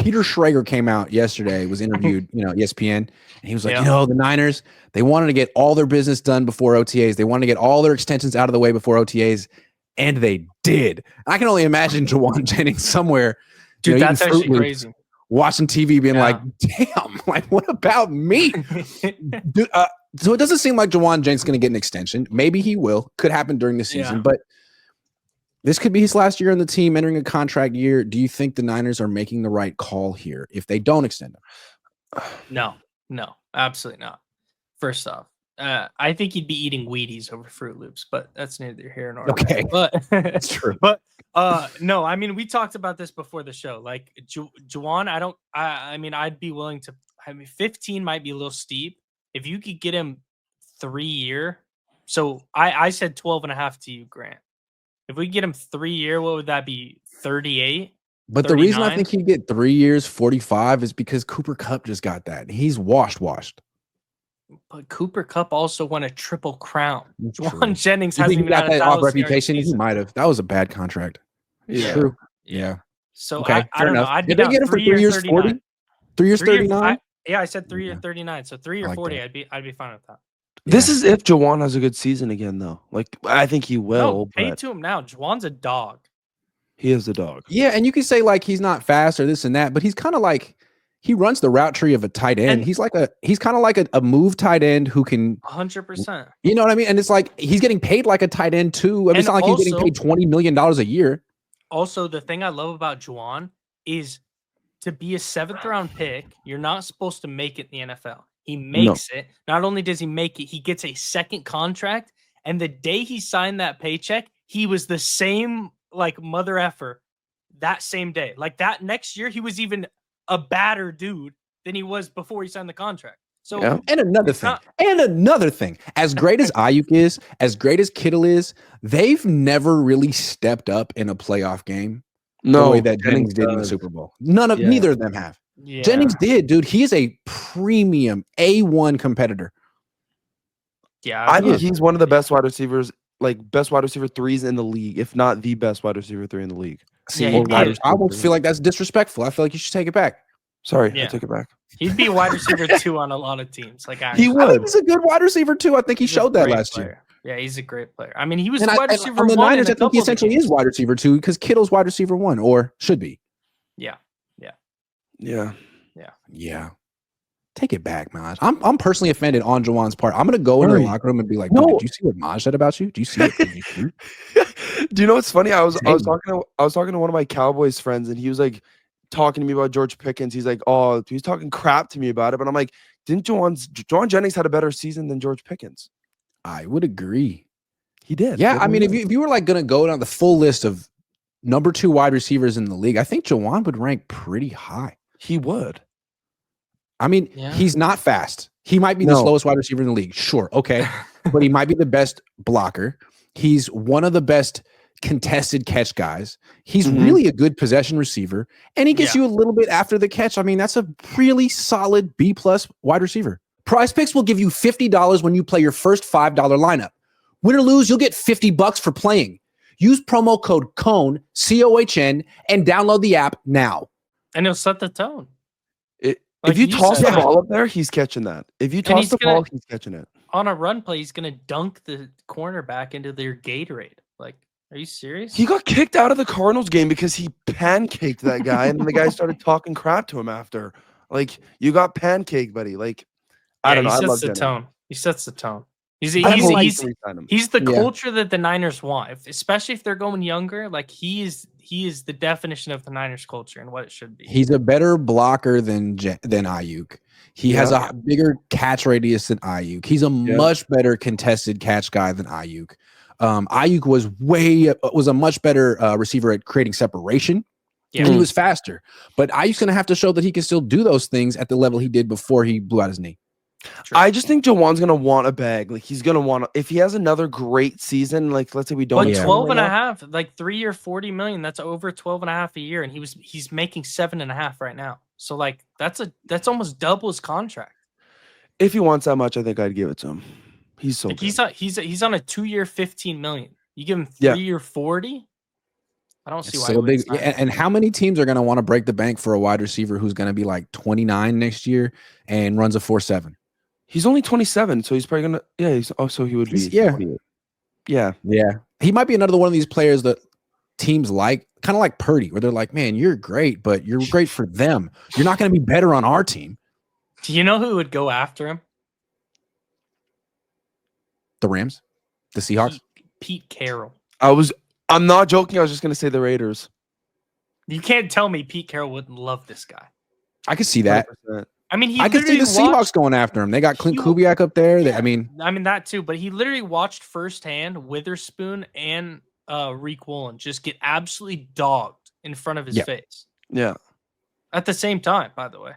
Peter Schrager came out yesterday, was interviewed, ESPN, and he was like, the Niners, they wanted to get all their business done before OTAs. They wanted to get all their extensions out of the way before OTAs, and they did. I can only imagine Jauan Jennings somewhere, dude, that's actually crazy. Watching TV, being like, "Damn, like what about me?" Dude, so it doesn't seem like Jauan Jennings is going to get an extension. Maybe he will. Could happen during the season, but this could be his last year on the team, entering a contract year. Do you think the Niners are making the right call here if they don't extend him? No, absolutely not. First off, I think he'd be eating Wheaties over Fruit Loops, but that's neither here nor there. Okay, but that's true. But no, I mean, we talked about this before the show. Like Jauan, I'd be willing to. 15 might be a little steep. If you could get him 3 year, so I said 12.5 to you, Grant. If we get him 3 year, what would that be? 38. But 39? The reason I think he'd get 3 years, 45, is because Cooper Kupp just got that. He's washed. But Cooper Kupp also won a triple crown. Jauan Jennings hasn't even got that off reputation. He might have. That was a bad contract. Yeah. True. Yeah. So okay, I don't know. Did they get him for 3 years 40? 3 years 39? I said 3 year 39. So 3 year 40, I'd be fine with that. This is if Jauan has a good season again, though. Like, I think he will. No, pay to him now. Jauan's a dog. He is a dog. Yeah, and you can say, like, he's not fast or this and that, but he's kind of like, he runs the route tree of a tight end. And he's kind of like a move tight end who can 100%. You know what I mean? And it's like, he's getting paid like a tight end, too. I mean, it's not like he's getting paid $20 million a year. Also, the thing I love about Jauan is to be a 7th round pick, you're not supposed to make it in the NFL. He makes it. Not only does he make it, he gets a second contract. And the day he signed that paycheck, he was the same like mother effer that same day. Like that next year, he was even a badder dude than he was before he signed the contract. So and another thing, as great as Ayuk is, as great as Kittle is, they've never really stepped up in a playoff game the way that Jennings did in the Super Bowl. Neither of them have. Yeah. Jennings did, dude. He is a premium A1 competitor. Yeah, I think he's one of the best wide receivers, like best wide receiver threes in the league, if not the best wide receiver 3 in the league. See, I won't feel like that's disrespectful. I feel like you should take it back. Sorry, I take it back. He'd be wide receiver 2 on a lot of teams. Like he would. I think he's a good wide receiver 2. I think he showed that last year. Yeah, he's a great player. I mean, he was wide receiver 1 the Niners. I think he essentially is wide receiver 2 because Kittle's wide receiver 1 or should be. Yeah. Take it back, Maj. I'm personally offended on Jauan's part. I'm gonna go into the locker room and be like, "No, did you see what Maj said about you? Do you see it?" Do you know what's funny? I was talking to one of my Cowboys friends, and he was like talking to me about George Pickens. He's like, "Oh, he's talking crap to me about it," but I'm like, "Didn't Jauan Jennings had a better season than George Pickens?" I would agree. He did. Yeah, I mean, if you were like gonna go down the full list of number 2 wide receivers in the league, I think Jauan would rank pretty high. He would. I mean, he's not fast. He might be the slowest wide receiver in the league. Sure. Okay. But he might be the best blocker. He's one of the best contested catch guys. He's really a good possession receiver. And he gets you a little bit after the catch. I mean, that's a really solid B+ wide receiver. Prize Picks will give you $50 when you play your first $5 lineup. Win or lose, you'll get $50 for playing. Use promo code Cohn, COHN, and download the app now. And it'll set the tone. If you toss the ball up there, he's catching that. If you toss the ball, he's catching it. On a run play, he's going to dunk the cornerback into their Gatorade. Like, are you serious? He got kicked out of the Cardinals game because he pancaked that guy, and then the guy started talking crap to him after. Like, you got pancaked, buddy. Like, I don't know. He sets the tone. He sets the tone. He's the culture that the Niners want, especially if they're going younger. Like he is the definition of the Niners culture and what it should be. He's a better blocker than Ayuk. He has a bigger catch radius than Ayuk. He's a much better contested catch guy than Ayuk. Ayuk was a much better receiver at creating separation. Yeah. And he was faster. But Ayuk's going to have to show that he can still do those things at the level he did before he blew out his knee. True. I just think Jauan's gonna want a bag. Like he's gonna want if he has another great season. Like let's say we don't. But 12.5, like 3 year $40 million. That's over 12.5 a year, and he's making 7.5 right now. So like that's almost double his contract. If he wants that much, I think I'd give it to him. He's so like he's on a 2 year $15 million. You give him 3 year 40. I don't see It's why. still a big. And how many teams are going to want to break the bank for a wide receiver who's going to be like 29 next year and runs a 4.7? He's only 27, so he's probably gonna. Yeah, so he would be. Yeah, 28. Yeah. He might be another one of these players that teams like, kind of like Purdy, where they're like, man, you're great, but you're great for them. You're not going to be better on our team. Do you know who would go after him? The Rams, the Seahawks. Pete Carroll. I'm not joking. I was just gonna say the Raiders. You can't tell me Pete Carroll wouldn't love this guy. I could see that. 100%. I mean, I could see the Seahawks going after him. They got Clint Kubiak up there. Yeah, I mean that too. But he literally watched firsthand Witherspoon and Reek Woolen just get absolutely dogged in front of his face. Yeah. At the same time, by the way.